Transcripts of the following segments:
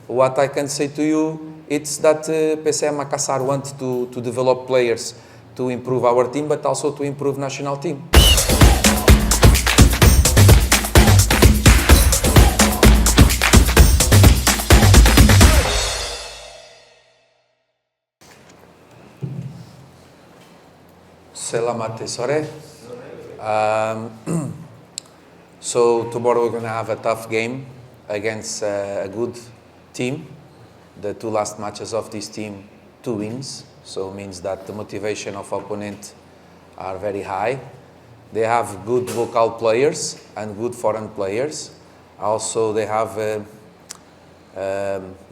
What I can say to you, it's that PSM Makassar wants to develop players to improve our team, but also to improve national team. Selamat sore. So tomorrow we're going to have a tough game against a good team. The two last matches of this team, 2 wins. So it means that the motivation of opponent are very high. They have good local players and good foreign players. Also they have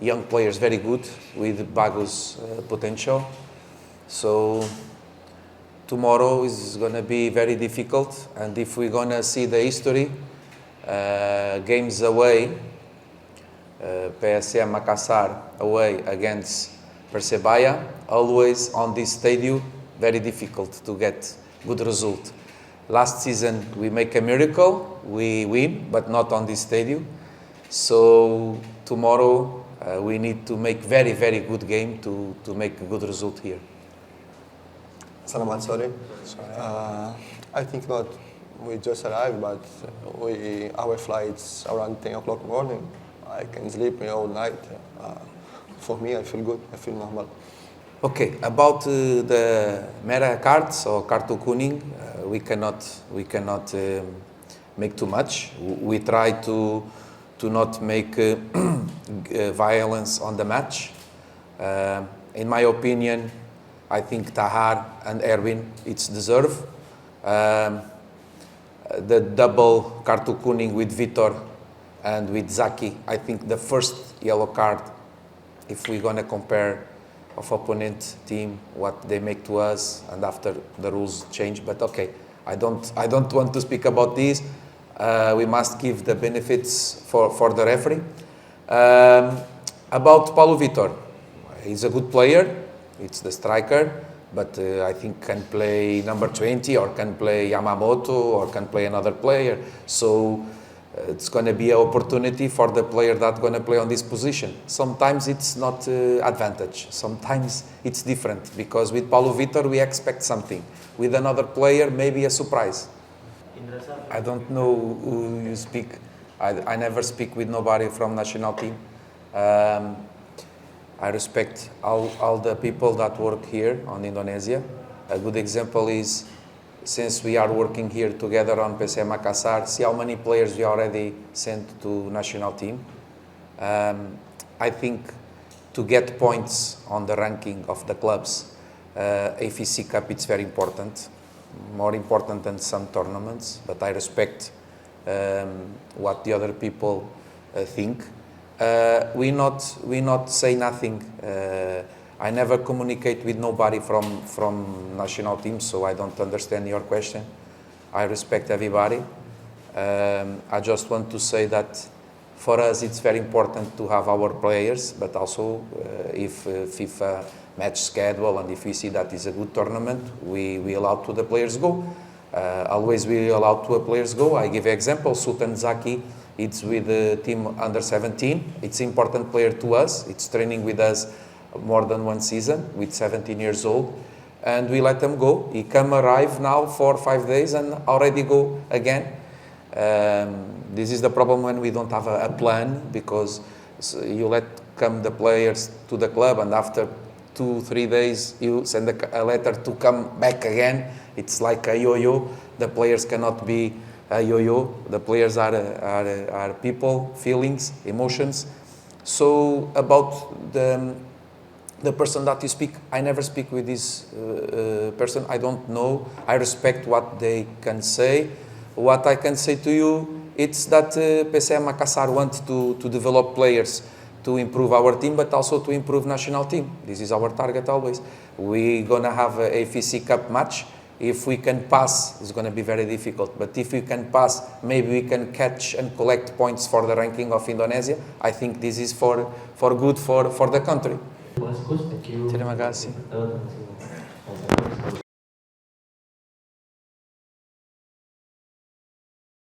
young players very good with Bago's potential. So tomorrow is going to be very difficult, and if we're going to see the history, games away, PSM Makassar away against Persebaya, always on this stadium, very difficult to get good result. Last season we make a miracle, we win, but not on this stadium. So tomorrow we need to make very, very good game to make a good result here. Selamat sore. I think not. We just arrived, but our flight's around 10 o'clock morning. I can sleep all night. For me, I feel good. I feel normal. Okay, about the merah cards or kartu kuning, we cannot make too much. We try to not make violence on the match. In my opinion, I think Tahar and Erwin, it's deserved. The double kartu kuning with Vitor and with Zaki, I think the first yellow card, if we're going to compare of opponent team, what they make to us, and after the rules change. But okay, I don't want to speak about this. We must give the benefits for the referee. About Paulo Vitor, he's a good player. It's the striker, but I think can play number 20 or can play Yamamoto or can play another player. So it's going to be an opportunity for the player that's going to play on this position. Sometimes it's not advantage. Sometimes it's different, because with Paulo Vitor we expect something. With another player, maybe a surprise. I don't know who you speak. I never speak with nobody from national team. I respect all the people that work here on Indonesia. A good example is, since we are working here together on PSM Makassar, see how many players we already sent to national team. I think to get points on the ranking of the clubs, AFC Cup, it's very important, more important than some tournaments, but I respect what the other people think. We not say nothing. I never communicate with nobody from national team, so I don't understand your question. I respect everybody. I just want to say that for us it's very important to have our players, but also if FIFA match schedule and if we see that is a good tournament, we allow to the players go. Always we allow to players go. I give example, Sultan Zaki. It's with the team under 17. It's an important player to us. It's training with us more than 1 season, with 17 years old. And we let him go. He arrive now 4 or 5 days and already go again. This is the problem when we don't have a plan, because you let come the players to the club and after 2-3 days you send a letter to come back again. It's like a yo-yo. The players cannot be a yo-yo. The players are people, feelings, emotions. So about the person that you speak, I never speak with this person. I don't know. I respect what they can say. What I can say to you, it's that PSM Makassar wants to develop players to improve our team, but also to improve national team. This is our target always. We're going to have a AFC Cup match. If we can pass, it's going to be very difficult. But if we can pass, maybe we can catch and collect points for the ranking of Indonesia. I think this is for good for the country. Terima kasih. Terima kasih.